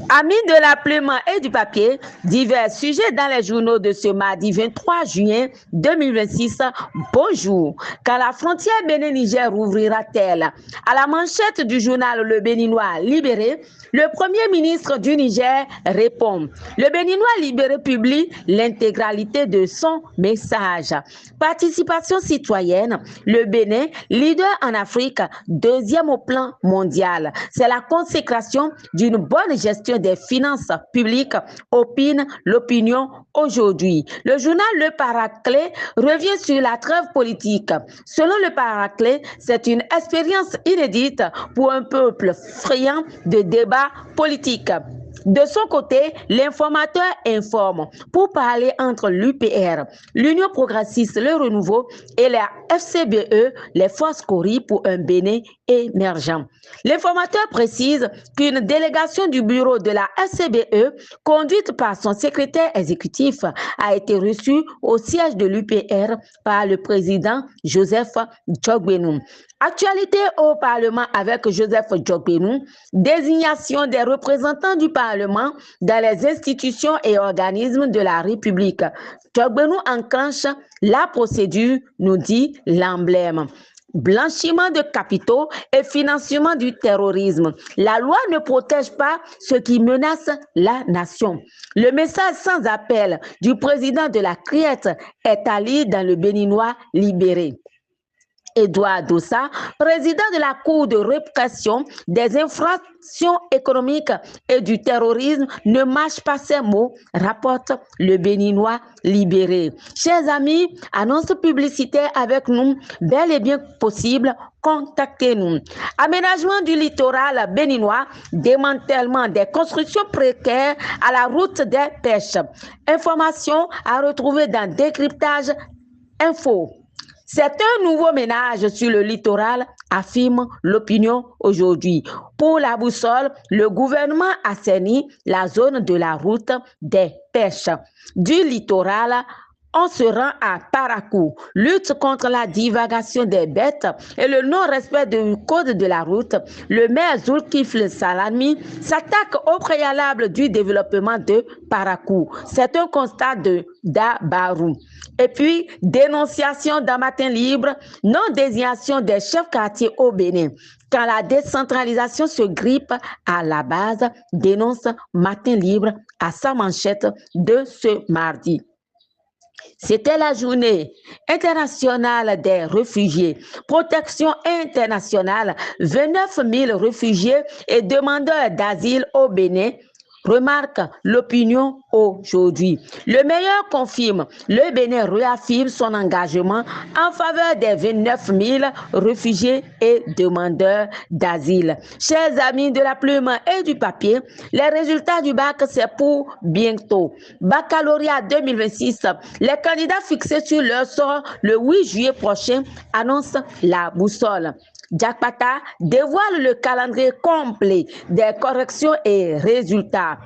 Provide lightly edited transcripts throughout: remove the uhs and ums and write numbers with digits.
Amis de la plume et du papier, divers sujets dans les journaux de ce mardi 23 juin 2026. Bonjour. Quand la frontière Bénin-Niger ouvrira-t-elle? À la manchette du journal Le Béninois Libéré, le Premier ministre du Niger répond. Le Béninois Libéré publie l'intégralité de son message. Participation citoyenne, le Bénin, leader en Afrique, deuxième au plan mondial. C'est la consécration d'une bonne gestion des finances publiques, opine l'opinion aujourd'hui. Le journal Le Paraclet revient sur la trêve politique. Selon Le Paraclet, c'est une expérience inédite pour un peuple friand de débats politiques. De son côté, l'informateur informe pour parler entre l'UPR, l'Union progressiste, le renouveau et la FCBE, les forces Cori pour un Bénin émergent. L'informateur précise qu'une délégation du bureau de la FCBE, conduite par son secrétaire exécutif, a été reçue au siège de l'UPR par le président Joseph Djogbenou. Actualité au Parlement avec Joseph Djogbenou, désignation des représentants du Parlement dans les institutions et organismes de la République. Djogbenou enclenche la procédure, nous dit l'emblème. Blanchiment de capitaux et financement du terrorisme. La loi ne protège pas ceux qui menacent la nation. Le message sans appel du président de la Criette est à lire dans le Béninois Libéré. Edouard Dossa, président de la Cour de répression des infractions économiques et du terrorisme, ne mâche pas ses mots, rapporte le Béninois Libéré. Chers amis, annonce publicitaire avec nous, bel et bien possible, contactez-nous. Aménagement du littoral béninois, démantèlement des constructions précaires à la route des pêches. Information à retrouver dans Décryptage Info. C'est un nouveau ménage sur le littoral, affirme l'opinion aujourd'hui. Pour la boussole, le gouvernement assainit la zone de la route des pêches. Du littoral, on se rend à Parakou. Lutte contre la divagation des bêtes et le non-respect du code de la route. Le maire Zulkifle Salami s'attaque au préalable du développement de Parakou. C'est un constat de Dabarou. Et puis, dénonciation d'un matin libre, non-désignation des chefs quartiers au Bénin. Quand la décentralisation se grippe à la base, dénonce Matin libre à sa manchette de ce mardi. C'était la journée internationale des réfugiés. Protection internationale, 29 000 réfugiés et demandeurs d'asile au Bénin, remarque l'opinion aujourd'hui. Le meilleur confirme, le Bénin réaffirme son engagement en faveur des 29 000 réfugiés et demandeurs d'asile. Chers amis de la plume et du papier, les résultats du bac, c'est pour bientôt. Baccalauréat 2026, les candidats fixés sur leur sort le 8 juillet prochain annoncent la boussole. Jakpata dévoile le calendrier complet des corrections et résultats.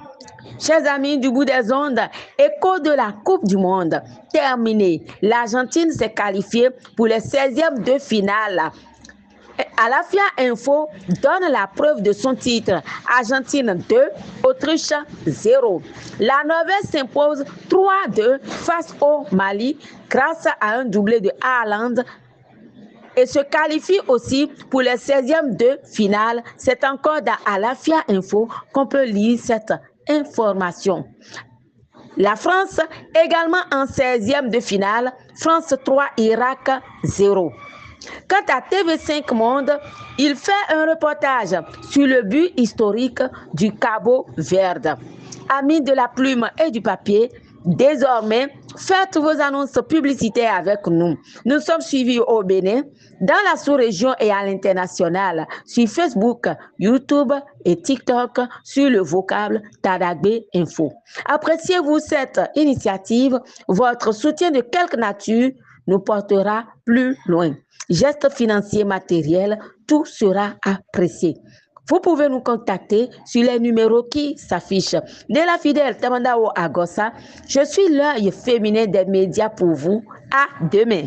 Chers amis du bout des ondes, écho de la Coupe du Monde terminé. L'Argentine s'est qualifiée pour les 16e de finale. Alafia Info donne la preuve de son titre. Argentine 2, Autriche 0. La Norvège s'impose 3-2 face au Mali grâce à un doublé de Haaland et se qualifie aussi pour les 16e de finale. C'est encore dans Alafia Info qu'on peut lire cette information. La France également en 16e de finale, France 3, Irak 0. Quant à TV5 Monde, il fait un reportage sur le but historique du Cabo Verde. Amis de la plume et du papier, désormais, faites vos annonces publicitaires avec nous. Nous sommes suivis au Bénin, dans la sous-région et à l'international, sur Facebook, YouTube et TikTok, sur le vocable Tadagbe Info. Appréciez-vous cette initiative? Votre soutien de quelque nature nous portera plus loin. Gestes financiers, matériels, tout sera apprécié. Vous pouvez nous contacter sur les numéros qui s'affichent. De la fidèle Tamandao Agossa, je suis l'œil féminin des médias pour vous. À demain.